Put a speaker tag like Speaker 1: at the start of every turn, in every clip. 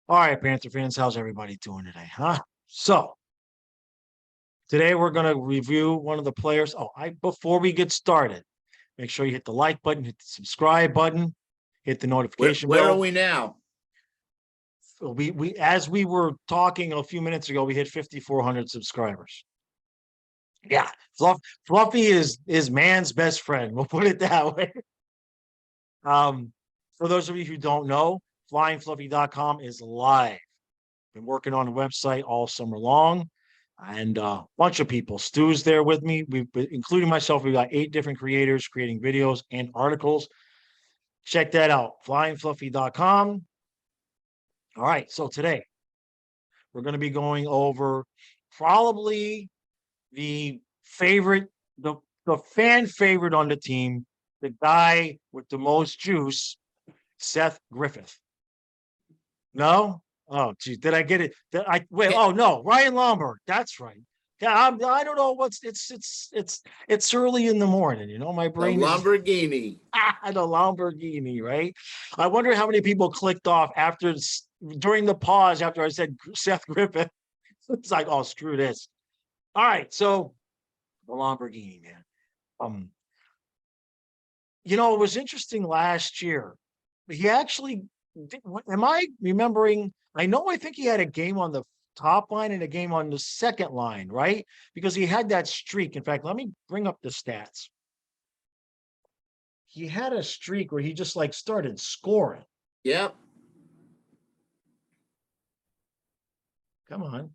Speaker 1: All right, Panther fans, how's everybody doing today? Huh? So today we're going to review one of the players. Before we get started, make sure you hit the like button, hit the subscribe button, hit the notification
Speaker 2: Where are
Speaker 1: bell.
Speaker 2: we now?
Speaker 1: We as we were talking a few minutes ago, we hit 5,400 subscribers. Yeah, Fluffy is man's best friend. We'll put it that way. For those of you who don't know, flyingfluffy.com is live. Been working on the website all summer long, and a bunch of people. Stu's there with me. Including myself, we've got 8 different creators creating videos and articles. Check that out, flyingfluffy.com. All right, so today we're going to be going over probably the favorite, the fan favorite on the team, the guy with the most juice, Seth Griffith. No? Oh, geez, did I get it? Oh no, Ryan Lomberg. That's right. Yeah, I don't know what's it's early in the morning. You know, my brain
Speaker 2: The
Speaker 1: is
Speaker 2: Lamborghini.
Speaker 1: the Lamborghini, right? I wonder how many people clicked off during the pause after I said Seth Griffith. It's like, oh, screw this. All right, so the Lamborghini, man. It was interesting last year. He actually, am I remembering? I think he had a game on the top line and a game on the second line, right? Because he had that streak. In fact, let me bring up the stats. He had a streak where he just like started scoring.
Speaker 2: Yep.
Speaker 1: Come on.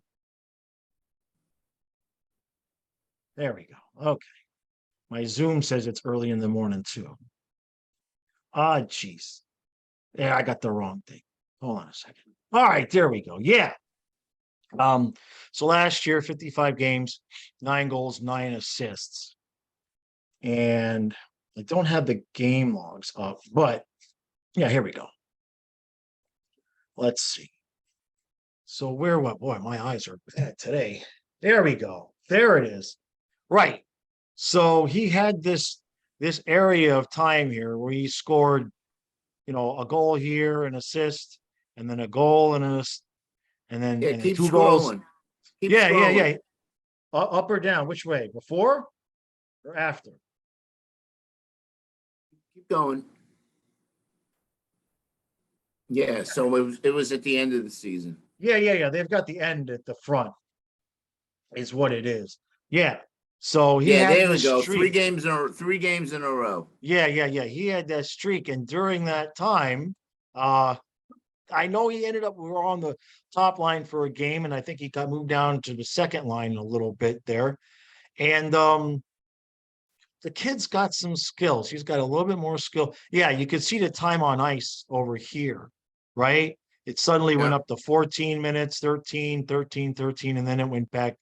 Speaker 1: There we go. Okay. My Zoom says it's early in the morning too. Ah, geez. Yeah, I got the wrong thing. Hold on a second. All right, there we go. Yeah. So last year, 55 games, 9 goals, 9 assists. And I don't have the game logs up, but yeah, here we go. Let's see. So boy, my eyes are bad today. There we go. There it is. Right. So he had this area of time here where he scored, a goal here, an assist, and then a goal and then
Speaker 2: Keep
Speaker 1: 2 goals.
Speaker 2: scrolling. Keep
Speaker 1: Yeah.
Speaker 2: scrolling.
Speaker 1: Up or down? Which way? Before or after?
Speaker 2: Keep going. Yeah, so it was at the end of the season.
Speaker 1: Yeah. They've got the end at the front, is what it is. Yeah. So he
Speaker 2: Yeah,
Speaker 1: had
Speaker 2: there we
Speaker 1: this
Speaker 2: go.
Speaker 1: streak.
Speaker 2: 3 games in a row.
Speaker 1: Yeah. He had that streak, and during that time, I know we were on the top line for a game, and I think he got moved down to the second line a little bit there. And the kid's got some skills. He's got a little bit more skill. Yeah, you could see the time on ice over here, right? It suddenly went up to 14 minutes, 13, and then it went back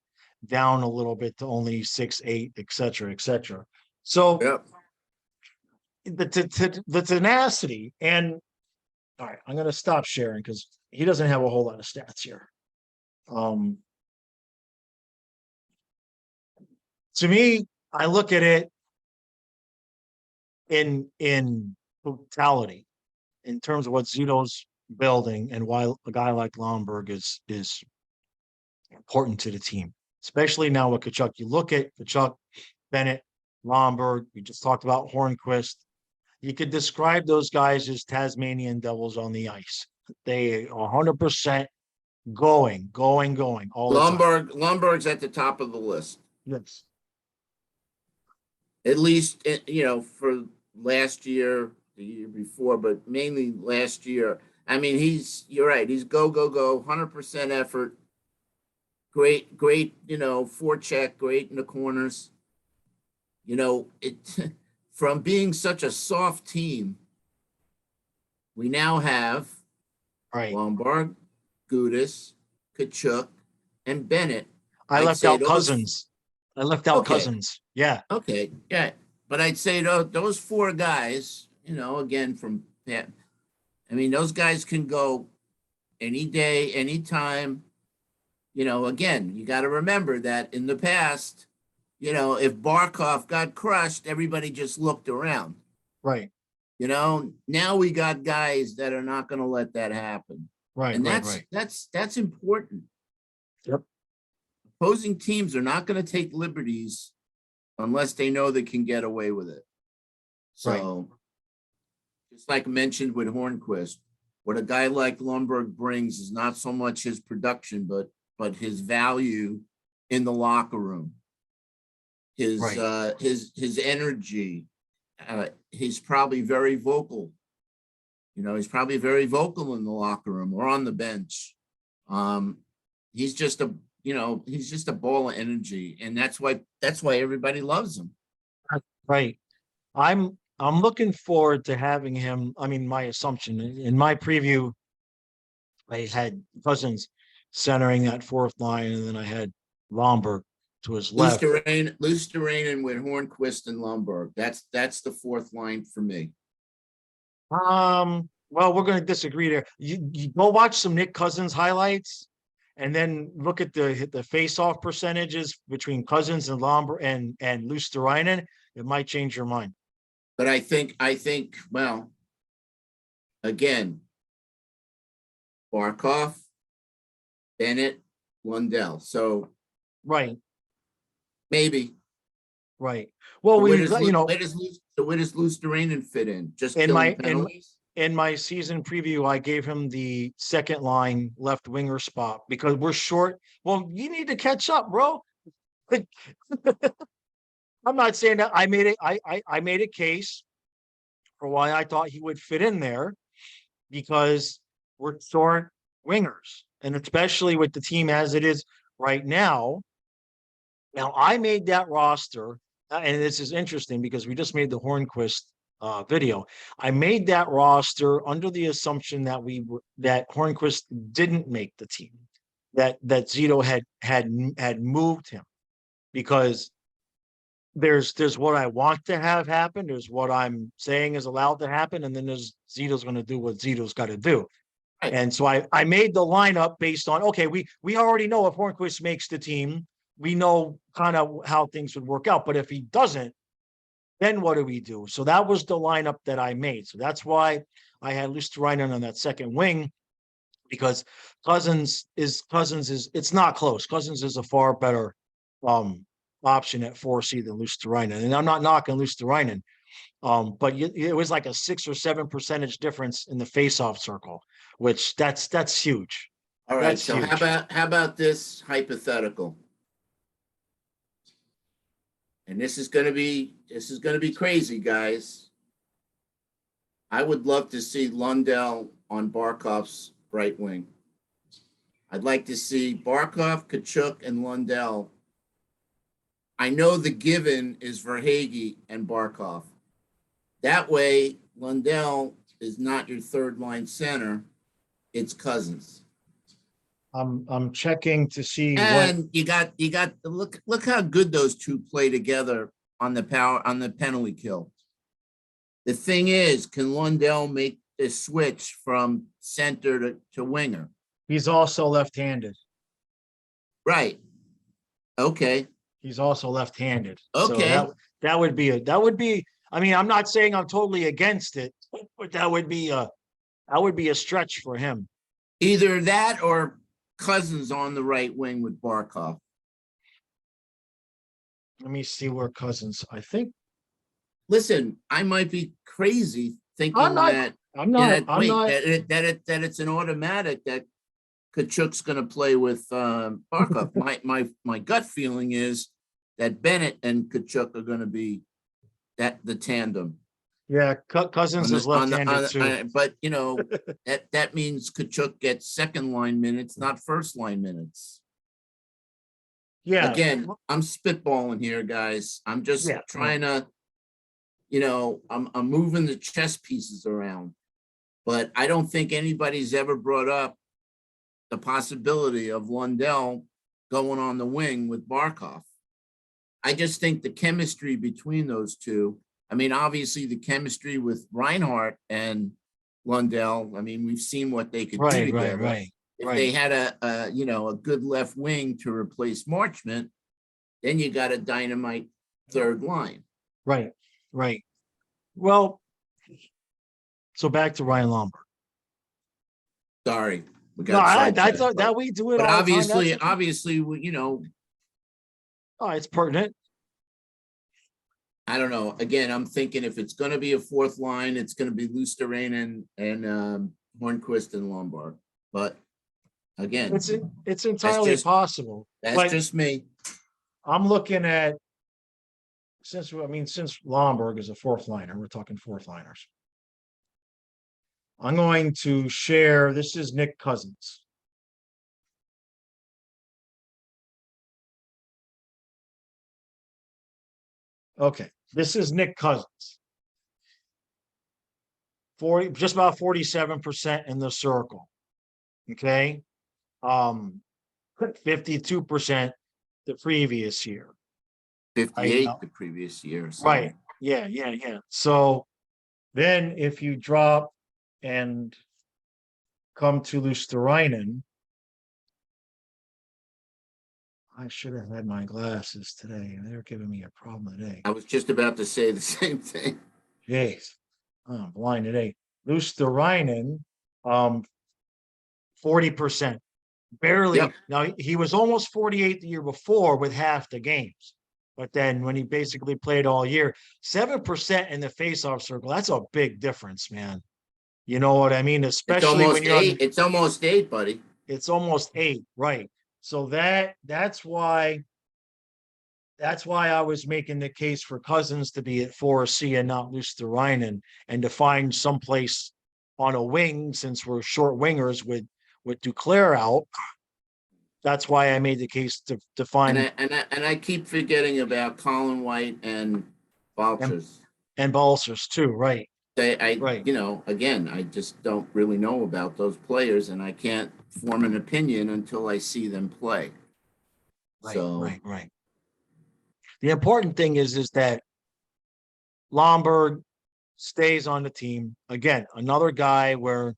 Speaker 1: down a little bit to only 6, 8, et cetera, et cetera. So
Speaker 2: Yep.
Speaker 1: the tenacity, and all right, I'm going to stop sharing because he doesn't have a whole lot of stats here. To me, I look at it in totality, in terms of what Zito's building and why a guy like Lomberg is important to the team, especially now with Tkachuk. You look at Tkachuk, Bennett, Lomberg. We just talked about Hornquist. You could describe those guys as Tasmanian devils on the ice. They are 100% going all the time.
Speaker 2: Lomberg's at the top of the list.
Speaker 1: Yes.
Speaker 2: At least, for last year, the year before, but mainly last year. I mean, you're right. He's go, 100% effort. Great, forecheck, great in the corners. From being such a soft team, we now have Lomberg, Gudis, Tkachuk, and Bennett.
Speaker 1: I left out Cousins. Yeah.
Speaker 2: Okay. Yeah. But I'd say those 4 guys, again, those guys can go any day, anytime. Again, you got to remember that in the past, if Barkov got crushed, everybody just looked around.
Speaker 1: Right.
Speaker 2: Now we got guys that are not going to let that happen.
Speaker 1: Right,
Speaker 2: And
Speaker 1: right,
Speaker 2: that's important.
Speaker 1: Yep.
Speaker 2: Opposing teams are not going to take liberties unless they know they can get away with it.
Speaker 1: Right.
Speaker 2: So, just like I mentioned with Hornquist, what a guy like Lomberg brings is not so much his production, but his value in the locker room, his
Speaker 1: Right.
Speaker 2: his energy. He's probably very vocal. He's probably very vocal in the locker room or on the bench. He's just a ball of energy, and that's why everybody loves him.
Speaker 1: Right. I'm looking forward to having him. I mean, my assumption in my preview, I had Cousins centering that fourth line, and then I had Lomberg to his left.
Speaker 2: Lusterrainen with Hornquist and Lomberg. That's the fourth line for me.
Speaker 1: Well, we're going to disagree there. You go watch some Nick Cousins highlights, and then look at the face-off percentages between Cousins and Lomberg and Lusterrainen. It might change your mind.
Speaker 2: But I think, well, again, Barkov, Bennett, Lundell. So
Speaker 1: Right.
Speaker 2: maybe.
Speaker 1: Right. Well,
Speaker 2: where does Lusterrainen fit in? Just killing penalties?
Speaker 1: In my season preview, I gave him the second line left winger spot because we're short. Well, you need to catch up, bro. I'm not saying that I made it. I made a case for why I thought he would fit in there because we're short wingers, and especially with the team as it is right now. Now, I made that roster, and this is interesting because we just made the Hornquist video. I made that roster under the assumption that that Hornquist didn't make the team, that Zito had moved him, because there's what I want to have happen, there's what I'm saying is allowed to happen, and then there's Zito's going to do what Zito's got to do.
Speaker 2: Right.
Speaker 1: And so I made the lineup based on, okay, we already know if Hornquist makes the team, we know kind of how things would work out. But if he doesn't, then what do we do? So that was the lineup that I made. So that's why I had Lusterrainen on that second wing, because Cousins is it's not close. Cousins is a far better option at 4C than Lusterrainen. And I'm not knocking Lusterrainen, but it was like a 6 or 7% difference in the faceoff circle, which that's huge.
Speaker 2: All right.
Speaker 1: That's
Speaker 2: So
Speaker 1: huge.
Speaker 2: how about this hypothetical? And this is going to be crazy, guys. I would love to see Lundell on Barkov's right wing. I'd like to see Barkov, Tkachuk, and Lundell. I know the given is Verhaeghe and Barkov. That way, Lundell is not your third line center. It's Cousins.
Speaker 1: I'm checking to see
Speaker 2: And you got look how good those two play together on the penalty kill. The thing is, can Lundell make the switch from center to winger?
Speaker 1: he's also left-handed.
Speaker 2: Right. Okay.
Speaker 1: He's also left-handed.
Speaker 2: Okay.
Speaker 1: So that would be, I mean, I'm not saying I'm totally against it, but that would be a stretch for him.
Speaker 2: Either that or Cousins on the right wing with Barkov.
Speaker 1: Let me see where Cousins, I think.
Speaker 2: Listen, I might be crazy thinking that it's an automatic that Tkachuk's going to play with Barkov. My gut feeling is that Bennett and Tkachuk are going to be the tandem.
Speaker 1: Yeah, Cousins is left-handed too.
Speaker 2: But that means Tkachuk gets second line minutes, not first line minutes.
Speaker 1: Yeah.
Speaker 2: Again, I'm spitballing here, guys. I'm just trying to, I'm moving the chess pieces around. But I don't think anybody's ever brought up the possibility of Lundell going on the wing with Barkov. I just think the chemistry between those two, I mean, obviously the chemistry with Reinhart and Lundell, I mean, we've seen what they could do together.
Speaker 1: Right.
Speaker 2: If they had a good left wing to replace Marchment, then you got a dynamite third line.
Speaker 1: Right. Well, so back to Ryan Lomberg.
Speaker 2: Sorry. We
Speaker 1: No,
Speaker 2: got
Speaker 1: I
Speaker 2: sidetracked,
Speaker 1: thought that we do it
Speaker 2: but
Speaker 1: all the time.
Speaker 2: obviously, you know,
Speaker 1: Oh, it's pertinent.
Speaker 2: I don't know. Again, I'm thinking if it's going to be a fourth line, it's going to be Luster-Rain and Hornquist and Lombard. But again,
Speaker 1: It's entirely possible.
Speaker 2: that's
Speaker 1: But
Speaker 2: just me.
Speaker 1: I'm looking at since Lomberg is a fourth liner, we're talking fourth liners. I'm going to share. This is Nick Cousins. Okay, this is Nick Cousins. 40, just about 47% in the circle. Okay. 52% the previous year.
Speaker 2: 58 the previous year. So.
Speaker 1: Right. Yeah. So then if you drop and come to Luosterainen, I should have had my glasses today. They're giving me a problem today.
Speaker 2: I was just about to say the same thing.
Speaker 1: Jeez. I'm blind today. Luosterainen, 40%. Barely.
Speaker 2: Yep.
Speaker 1: Now he was almost 48 the year before with half the games. But then when he basically played all year, 7% in the faceoff circle, that's a big difference, man. You know what I mean? Especially when you're
Speaker 2: eight. It's almost 8, buddy.
Speaker 1: It's almost 8, right? So that's why I was making the case for Cousins to be at 4C and not Luosterainen, and to find someplace on a wing, since we're short wingers with Duclair out. That's why I made the case to find
Speaker 2: and I keep forgetting about Colin White and Balchers
Speaker 1: and Balsers too, right?
Speaker 2: Right. You know, again, I just don't really know about those players, and I can't form an opinion until I see them play.
Speaker 1: Right. The important thing is that Lomberg stays on the team. Again, another guy where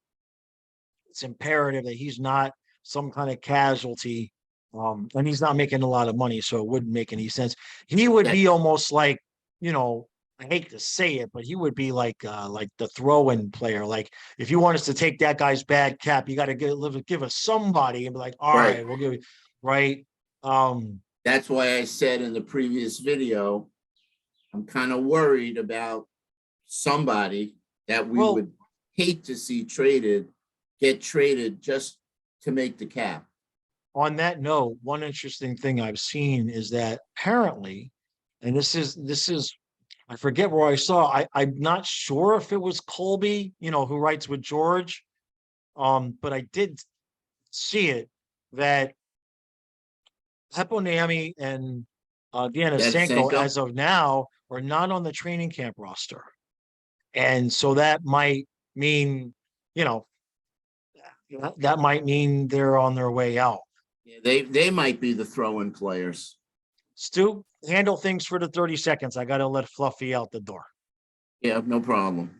Speaker 1: it's imperative that he's not some kind of casualty, and he's not making a lot of money, so it wouldn't make any sense. He would be almost like, you know, I hate to say it, but he would be like the throw-in player. Like if you want us to take that guy's bad cap, you got to give us somebody and be like, all right, we'll give you right.
Speaker 2: That's why I said in the previous video, I'm kind of worried about somebody that we would hate to see get traded just to make the cap.
Speaker 1: On that note, one interesting thing I've seen is that apparently, and this is I forget where I saw, I'm not sure if it was Colby, you know, who writes with George. But I did see it that Heponiemi and Giannisenko, as of now, are not on the training camp roster. And so that might mean, you know, that might mean they're on their way out.
Speaker 2: Yeah, they might be the throw-in players.
Speaker 1: Stu, handle things for the 30 seconds. I got to let Fluffy out the door.
Speaker 2: Yeah, no problem.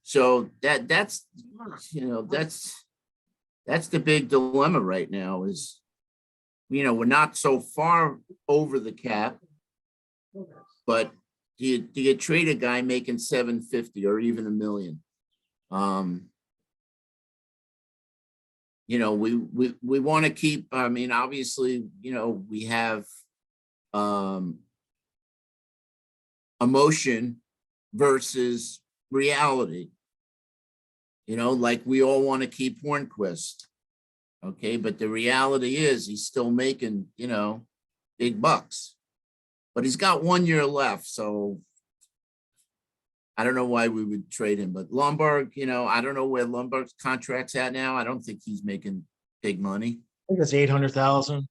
Speaker 2: So that's you know, that's the big dilemma right now is, you know, we're not so far over the cap, but do you trade a guy making $750 or even $1 million? You know, we want to keep, I mean, obviously, you know, we have emotion versus reality. You know, like we all want to keep Hornquist. Okay, but the reality is he's still making, you know, big bucks. But he's got 1 year left, so I don't know why we would trade him. But Lomberg, you know, I don't know where Lomberg's contract's at now. I don't think he's making big money.
Speaker 1: I think it's 800,000.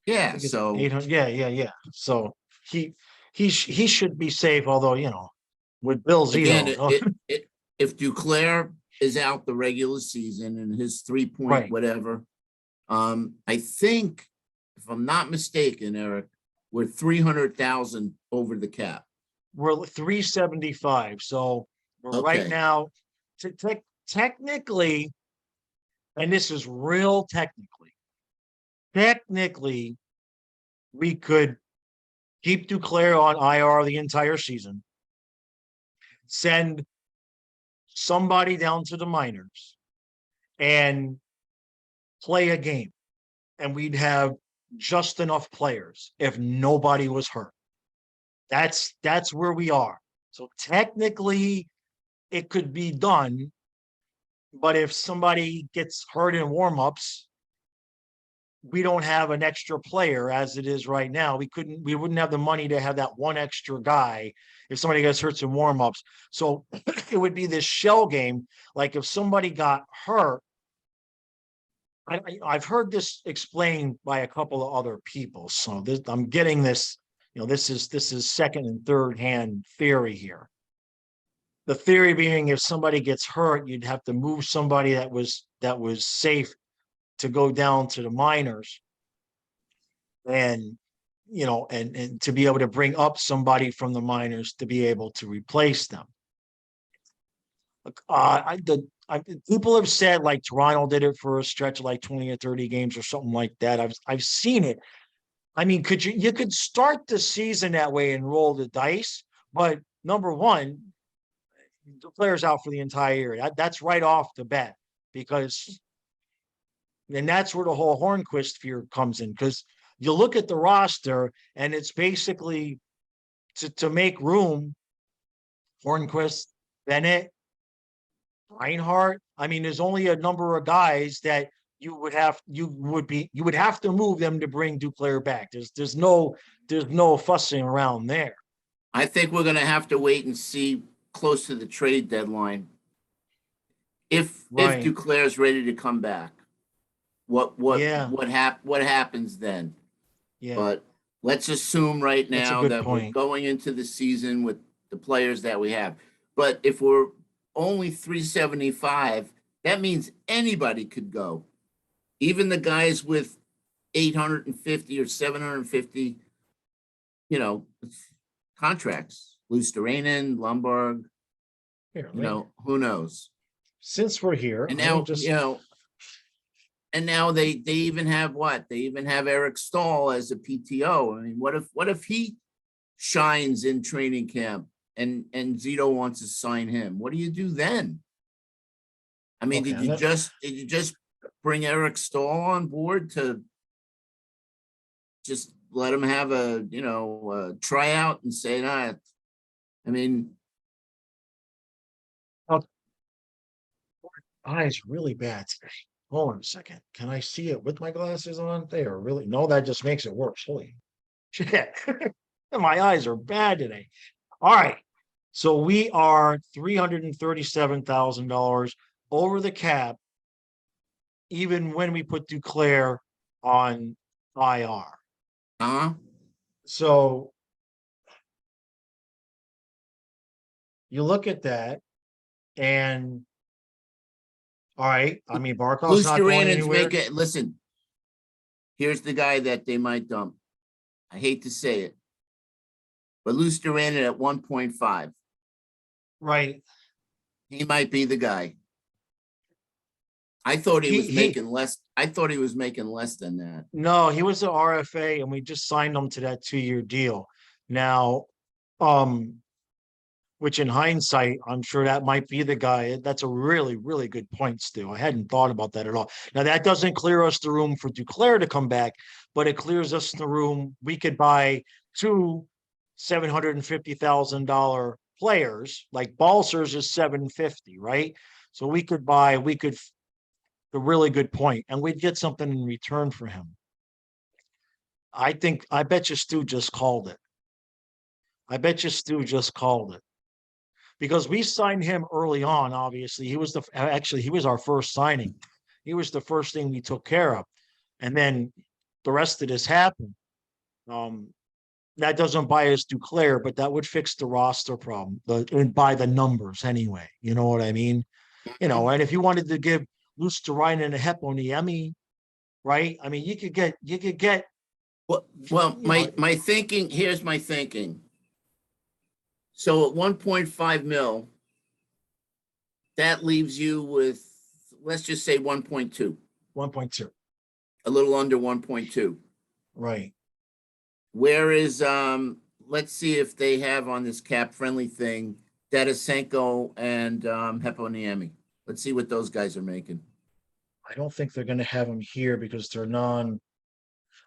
Speaker 2: Yeah, so
Speaker 1: 800. Yeah. So he should be safe. Although, you know, with Bill Zito,
Speaker 2: again, if Duclair is out the regular season and his 3-point whatever, I think, if I'm not mistaken, Eric, we're 300,000 over the cap.
Speaker 1: We're 375. So right now, technically, and this is real technically, we could keep Duclair on IR the entire season, send somebody down to the minors, and play a game and we'd have just enough players if nobody was hurt. That's where we are. So technically it could be done, but if somebody gets hurt in warmups, we don't have an extra player as it is right now. We wouldn't have the money to have that one extra guy if somebody gets hurt in warmups. So it would be this shell game. Like if somebody got hurt, I've heard this explained by a couple of other people. So I'm getting this, this is second and third hand theory here. The theory being if somebody gets hurt, you'd have to move somebody that was safe to go down to the minors and and to be able to bring up somebody from the minors to be able to replace them. People have said like Toronto did it for a stretch of like 20 or 30 games or something like that. I've seen it. I mean, you could start the season that way and roll the dice, but number one, the player's out for the entire year. That's right off the bat, because and that's where the whole Hornquist fear comes in, because you look at the roster and it's basically to make room, Hornquist, Bennett, Reinhardt. I mean, there's only a number of guys that you would have to move them to bring Duclair back. There's no fussing around there.
Speaker 2: I think we're going to have to wait and see close to the trade deadline if Duclair's ready to come back. What happens then?
Speaker 1: Yeah.
Speaker 2: But let's assume right now that we're going into the season with the players that we have. But if we're only 375, that means anybody could go. Even the guys with 850 or 750, contracts. Luosterainen, Lomberg, who knows?
Speaker 1: Since we're here,
Speaker 2: and now and now they even have what? They even have Eric Stahl as a PTO. I mean, what if he shines in training camp and Zito wants to sign him? What do you do then? I mean, did you just bring Eric Stahl on board to just let him have a tryout and say that? I mean,
Speaker 1: eyes really bad today. Hold on a second. Can I see it with my glasses on? They are really that just makes it worse. Holy shit. My eyes are bad today. All right. So we are $337,000 over the cap, even when we put Duclair on IR. So you look at that, and all right, I mean, Barkov's not going anywhere.
Speaker 2: Listen, here's the guy that they might dump. I hate to say it, but Luosterainen at 1.5.
Speaker 1: Right.
Speaker 2: He might be the guy. I thought he was making less. I thought he was making less than that.
Speaker 1: No, he was an RFA, and we just signed him to that 2-year deal. Now, which in hindsight, I'm sure that might be the guy. That's a really, really good point, Stu. I hadn't thought about that at all. Now, that doesn't clear us the room for Duclair to come back, but it clears us the room. We could buy 2 $750,000 players, like Balsers is 750, right? So a really good point, and we'd get something in return for him. I bet you Stu just called it. Because we signed him early on. Obviously, he was our first signing. He was the first thing we took care of, and then the rest of this happened. That doesn't buy us Duclair, but that would fix the roster problem, by the numbers anyway. You know what I mean? And if you wanted to give Luosterainen and a Heponiemi, right? I mean, you could get.
Speaker 2: Well, my thinking. Here's my thinking. So at 1.5 mil, that leaves you with, let's just say 1.2.
Speaker 1: 1.2.
Speaker 2: A little under 1.2.
Speaker 1: Right.
Speaker 2: Where is let's see if they have on this cap friendly thing Denisenko and Heponiemi. Let's see what those guys are making.
Speaker 1: I don't think they're gonna have them here because they're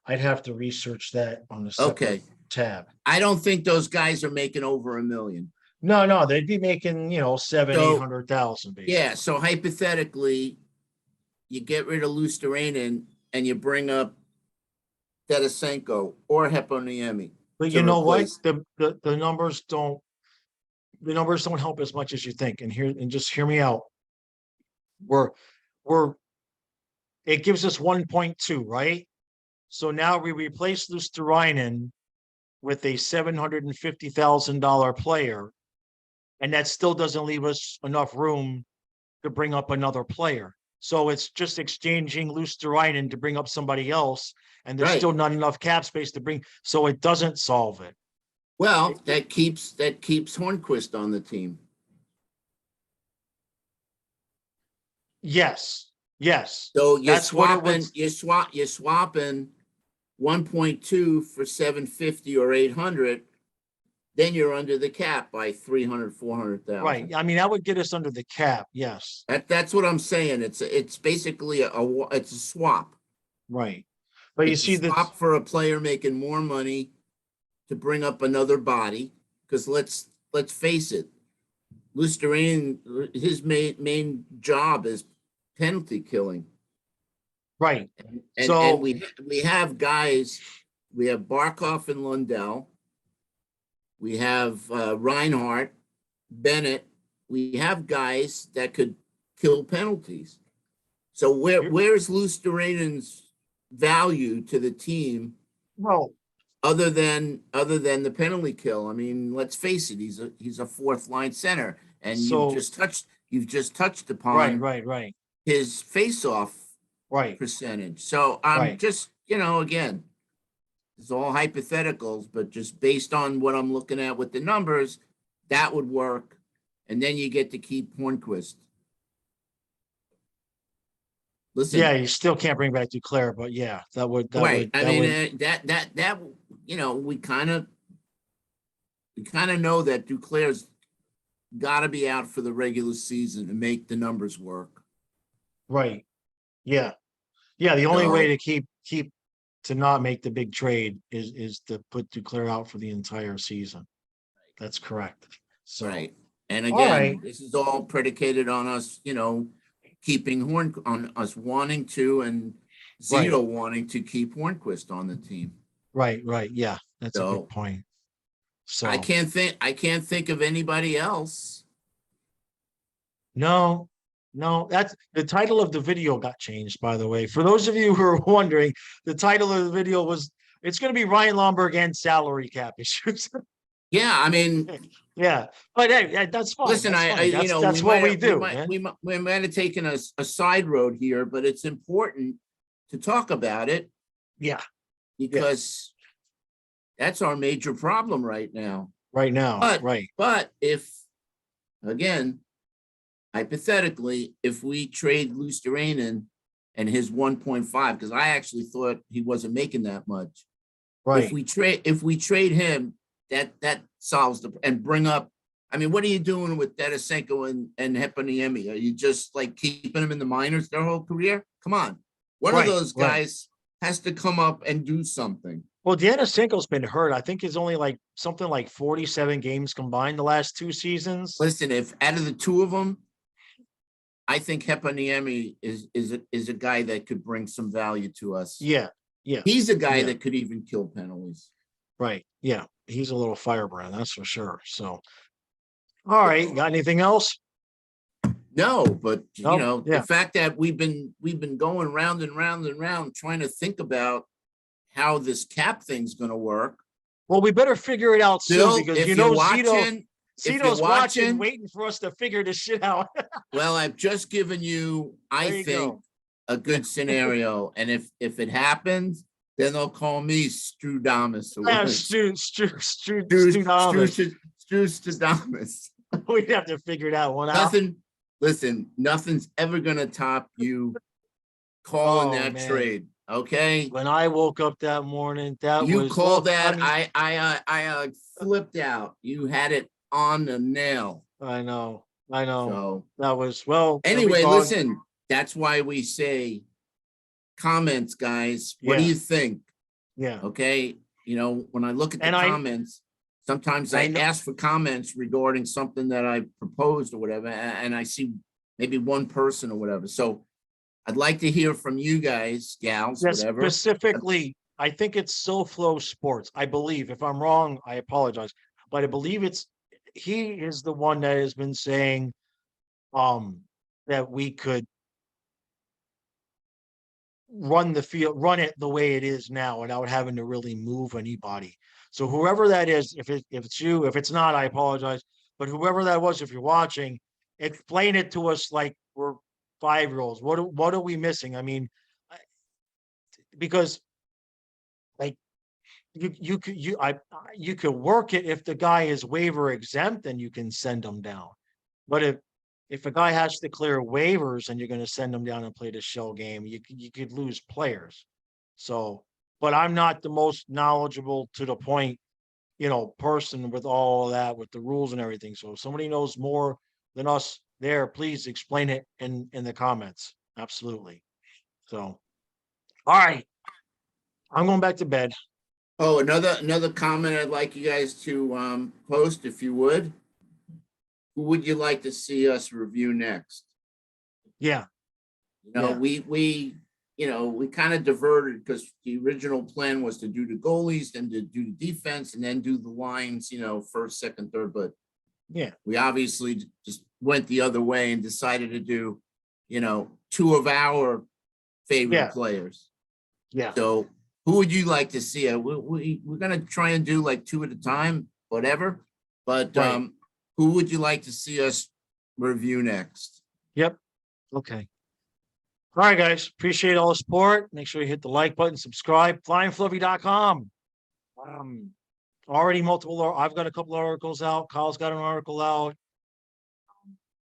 Speaker 1: I'd have to research that on a separate
Speaker 2: Okay.
Speaker 1: tab.
Speaker 2: I don't think those guys are making over $1 million.
Speaker 1: No, they'd be making, 7,
Speaker 2: So,
Speaker 1: 800,000 basically.
Speaker 2: Yeah, so hypothetically, you get rid of Lusterranen and you bring up Denisenko or Heponiemi.
Speaker 1: But
Speaker 2: to
Speaker 1: you know what?
Speaker 2: replace-
Speaker 1: The numbers don't help as much as you think. And just hear me out. We're it gives us 1.2, right? So now we replace Lusterranen with a $750,000 player, and that still doesn't leave us enough room to bring up another player. So it's just exchanging Lusterranen to bring up somebody else, and there's
Speaker 2: Right.
Speaker 1: still not enough cap space to bring. So it doesn't solve it.
Speaker 2: Well, that keeps Hornquist on the team.
Speaker 1: Yes.
Speaker 2: So you're
Speaker 1: That's what it
Speaker 2: swapping,
Speaker 1: would.
Speaker 2: you're swapping 1.2 for 750 or 800. Then you're under the cap by 300, 400,000.
Speaker 1: Right. I mean, that would get us under the cap. Yes.
Speaker 2: That's what I'm saying. It's basically it's a swap.
Speaker 1: Right. But you
Speaker 2: It's
Speaker 1: see
Speaker 2: a
Speaker 1: this.
Speaker 2: swap for a player making more money to bring up another body. Because let's face it, Lusterranen, his main job is penalty killing.
Speaker 1: Right.
Speaker 2: And
Speaker 1: So
Speaker 2: we have guys. We have Barkov and Lundell. We have Reinhardt, Bennett. We have guys that could kill penalties. So where's Lusterranen's value to the team?
Speaker 1: well,
Speaker 2: Other than the penalty kill? I mean, let's face it, he's a fourth line center, and
Speaker 1: So-
Speaker 2: you've just touched upon
Speaker 1: right.
Speaker 2: his face-off
Speaker 1: Right.
Speaker 2: percentage. So I'm
Speaker 1: Right.
Speaker 2: just, again, it's all hypotheticals, but just based on what I'm looking at with the numbers, that would work. And then you get to keep Hornquist. Listen,
Speaker 1: Yeah, you still can't bring back Duclair, but yeah, that would
Speaker 2: right. I mean,
Speaker 1: would,
Speaker 2: that we kind of know that Duclair's got to be out for the regular season to make the numbers work.
Speaker 1: right. Yeah. The only way
Speaker 2: So-
Speaker 1: to keep to not make the big trade is to put Duclair out for the entire season. That's correct. So
Speaker 2: Right. And
Speaker 1: All
Speaker 2: again,
Speaker 1: right.
Speaker 2: this is all predicated on us, keeping on us wanting to, and Zito wanting to keep Hornquist on the team.
Speaker 1: right. Yeah, that's a
Speaker 2: So-
Speaker 1: good point. So
Speaker 2: I can't think of anybody else.
Speaker 1: No, that's the title of the video got changed, by the way. For those of you who are wondering, the title of the video it's going to be Ryan Lomberg and salary cap issues.
Speaker 2: Yeah, I mean,
Speaker 1: Yeah, but hey, that's fine.
Speaker 2: listen,
Speaker 1: That's fine. That's what we do, man.
Speaker 2: we might have taken a side road here, but it's important to talk about it
Speaker 1: Yeah,
Speaker 2: because that's our major problem right now.
Speaker 1: right now,
Speaker 2: But-
Speaker 1: right.
Speaker 2: But if, again, hypothetically, if we trade Lusterranen and his 1.5, because I actually thought he wasn't making that much.
Speaker 1: Right.
Speaker 2: If we trade him, that solves and bring up. I mean, what are you doing with Denisenko and Heponiemi? Are you just like keeping them in the minors their whole career? Come on, one
Speaker 1: Right,
Speaker 2: of those
Speaker 1: right.
Speaker 2: guys has to come up and do something.
Speaker 1: Well, Denisenko's been hurt. I think he's only like something like 47 games combined the last 2 seasons.
Speaker 2: Listen, if out of the two of them, I think Heponiemi is a guy that could bring some value to us.
Speaker 1: Yeah,
Speaker 2: He's a guy
Speaker 1: Yeah.
Speaker 2: that could even kill penalties.
Speaker 1: right. Yeah, he's a little firebrand, that's for sure. So, all right, got anything else?
Speaker 2: No, but
Speaker 1: No, yeah.
Speaker 2: the fact that we've been going round and round and round trying to think about how this cap thing's going to work.
Speaker 1: Well, we better figure it out soon
Speaker 2: Bill,
Speaker 1: because
Speaker 2: if
Speaker 1: you
Speaker 2: you're
Speaker 1: know
Speaker 2: watching,
Speaker 1: Zito's watching,
Speaker 2: watching-
Speaker 1: waiting for us to figure this shit out.
Speaker 2: well, I've just given you,
Speaker 1: There
Speaker 2: I
Speaker 1: you
Speaker 2: think,
Speaker 1: go.
Speaker 2: a good scenario, and if it happens, then they'll call me Strudamus.
Speaker 1: Yeah,
Speaker 2: Stradamus.
Speaker 1: We'd have to figure that one out.
Speaker 2: Nothing's ever gonna top you calling
Speaker 1: Oh,
Speaker 2: that
Speaker 1: man.
Speaker 2: trade. Okay,
Speaker 1: When I woke up that morning, that
Speaker 2: you
Speaker 1: was
Speaker 2: called
Speaker 1: well,
Speaker 2: that.
Speaker 1: I mean,
Speaker 2: I flipped out. You had it on the nail.
Speaker 1: I know.
Speaker 2: So
Speaker 1: That was well.
Speaker 2: anyway,
Speaker 1: every dog-
Speaker 2: listen. that's why we say comments, guys. What do
Speaker 1: Yeah.
Speaker 2: you think?
Speaker 1: Yeah.
Speaker 2: Okay. You know, when I look at the
Speaker 1: And
Speaker 2: comments, sometimes
Speaker 1: I
Speaker 2: I
Speaker 1: know,
Speaker 2: ask for comments regarding something that I proposed or whatever, and I see maybe one person or whatever. So I'd like to hear from you guys, gals,
Speaker 1: yeah,
Speaker 2: whatever.
Speaker 1: specifically, I think it's SoFlo Sports. I believe, if I'm wrong, I apologize, but I believe he is the one that has been saying, that we could run the field, run it the way it is now without having to really move anybody. So whoever that is, if it's you, if it's not, I apologize. But whoever that was, if you're watching, explain it to us like we're 5-year-olds. What are we missing? I mean, because like you could work it if the guy is waiver exempt, then you can send him down. But if a guy has to clear waivers and you're going to send him down and play the shell game, you could lose players. So, but I'm not the most knowledgeable to the point, person with all of that, with the rules and everything. So if somebody knows more than us there, please explain it in the comments. Absolutely. So, all right, I'm going back to bed.
Speaker 2: Oh, another comment I'd like you guys to post, if you would. Who would you like to see us review next?
Speaker 1: Yeah.
Speaker 2: You know, we we kind of diverted because the original plan was to do the goalies, then to do the defense, and then do the lines, first, second, third. But
Speaker 1: Yeah.
Speaker 2: we obviously just went the other way and decided to do, two of our favorite players.
Speaker 1: Yeah.
Speaker 2: So who would you like to see? We're gonna try and do like two at a time, whatever. But
Speaker 1: Right.
Speaker 2: who would you like to see us review next?
Speaker 1: Yep. Okay. All right, guys. Appreciate all the support. Make sure you hit the like button, subscribe, flyingfluffy.com. Already I've got a couple articles out. Kyle's got an article out.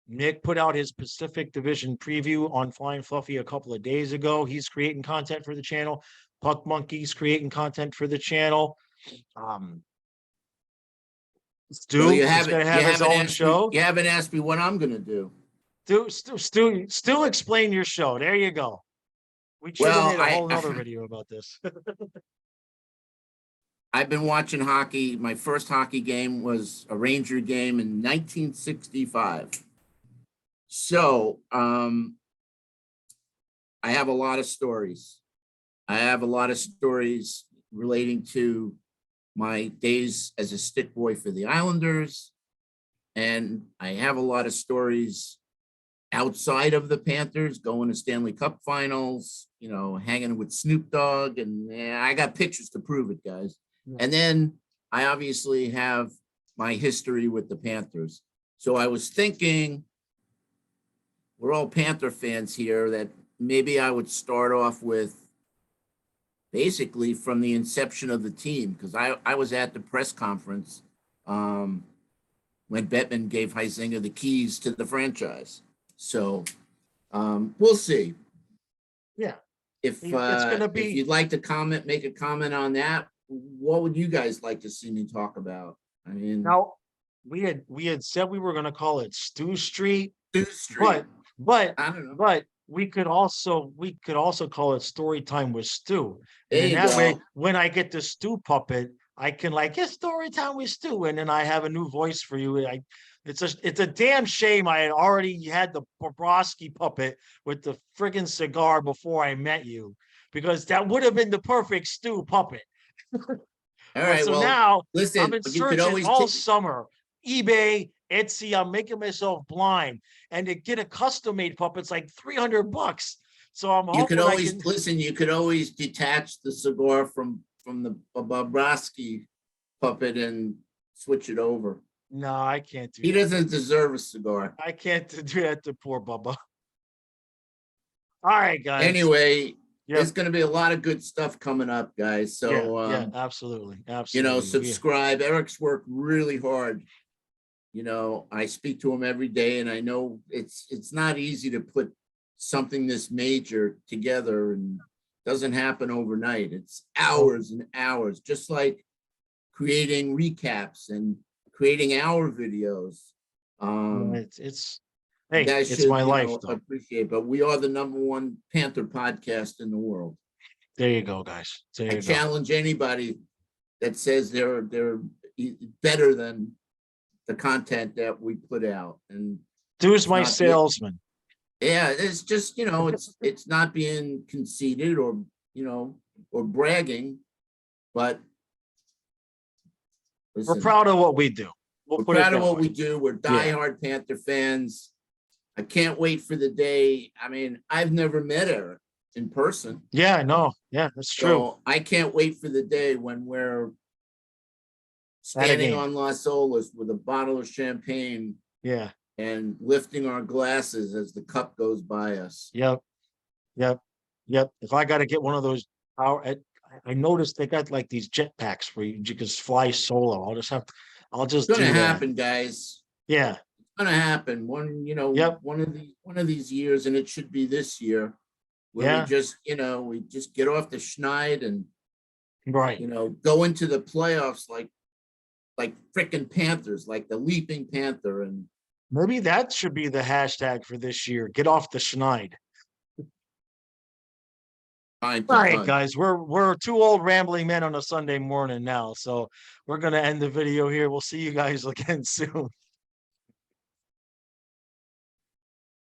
Speaker 1: Nick put out his Pacific Division preview on Flying Fluffy a couple of days ago. He's creating content for the channel. Puck Monkey's creating content for the channel. Stu
Speaker 2: you
Speaker 1: is going to have his own show.
Speaker 2: You haven't asked me what I'm gonna do.
Speaker 1: Stu, explain your show. There you go. We should have made a whole nother video about this.
Speaker 2: I've been watching hockey. My first hockey game was a Ranger game in 1965. So I have a lot of stories. I have a lot of stories relating to my days as a stick boy for the Islanders. And I have a lot of stories outside of the Panthers, going to Stanley Cup finals, hanging with Snoop Dogg. And I got pictures to prove it, guys. Yeah. And then I obviously have my history with the Panthers. So I was thinking, we're all Panther fans here, that maybe I would start off with basically from the inception of the team, because I was at the press conference when Bettman gave Huizenga the keys to the franchise. So we'll see.
Speaker 1: Yeah.
Speaker 2: If you'd like to comment, make a comment on that. What would you guys like to see me talk about? I mean,
Speaker 1: now we had said we were going to call it Stew Street.
Speaker 2: Stew Street.
Speaker 1: But
Speaker 2: I don't know.
Speaker 1: But we could also call it Story Time with Stu. And in that way, when I get the Stu puppet, I can it's Story Time with Stu, and then I have a new voice for you. It's a damn shame I had already had the Bobrovsky puppet with the friggin' cigar before I met you, because that would have been the perfect Stu puppet.
Speaker 2: All right.
Speaker 1: So now,
Speaker 2: listen,
Speaker 1: I've been searching all summer, eBay, Etsy. I'm making myself blind, and to get a custom made puppet's like $300. So I'm hoping
Speaker 2: you could always listen. You could always detach the cigar from the Bobrovsky puppet and switch it over.
Speaker 1: No, I can't do
Speaker 2: that. He doesn't deserve a cigar.
Speaker 1: I can't do that to poor Bubba. All right, guys.
Speaker 2: Anyway, there's going to be a lot of good stuff coming up, guys. So
Speaker 1: absolutely.
Speaker 2: Subscribe. Eric's worked really hard. I speak to him every day, and I know it's not easy to put something this major together, and doesn't happen overnight. It's hours and hours, just like creating recaps and creating our videos. You
Speaker 1: Hey,
Speaker 2: guys
Speaker 1: it's
Speaker 2: should,
Speaker 1: my life though.
Speaker 2: appreciate, but we are the #1 Panther podcast in the world.
Speaker 1: There you go, guys. There
Speaker 2: I
Speaker 1: you go.
Speaker 2: challenge anybody that says they're better than the content that we put out. And
Speaker 1: Dude's my
Speaker 2: not the-
Speaker 1: salesman.
Speaker 2: yeah, it's just, it's not being conceited or, or bragging, but
Speaker 1: We're
Speaker 2: listen,
Speaker 1: proud of what we do. We'll
Speaker 2: we're
Speaker 1: put it
Speaker 2: proud of
Speaker 1: that
Speaker 2: what
Speaker 1: way.
Speaker 2: we do. We're
Speaker 1: Yeah.
Speaker 2: diehard Panther fans. I can't wait for the day. I mean, I've never met Eric in person.
Speaker 1: Yeah, no, yeah, that's true.
Speaker 2: So I can't wait for the day when we're
Speaker 1: At a
Speaker 2: standing
Speaker 1: game.
Speaker 2: on Las Olas with a bottle of champagne
Speaker 1: Yeah.
Speaker 2: and lifting our glasses as the cup goes by us.
Speaker 1: Yep. Yep. Yep. If I got to get one of those I noticed they got like these jet packs where you just fly solo. I'll just
Speaker 2: It's
Speaker 1: do
Speaker 2: gonna
Speaker 1: that.
Speaker 2: happen, guys.
Speaker 1: Yeah.
Speaker 2: It's gonna happen.
Speaker 1: Yep.
Speaker 2: One of these years, and it should be this year, where
Speaker 1: Yeah.
Speaker 2: we just get off the schneid and
Speaker 1: Right.
Speaker 2: go into the playoffs like freaking Panthers, like the leaping panther. And
Speaker 1: Maybe that should be the hashtag for this year. Get off the schneid. All right, guys, we're two old rambling men on a Sunday morning now, so we're gonna end the video here. We'll see you guys again soon.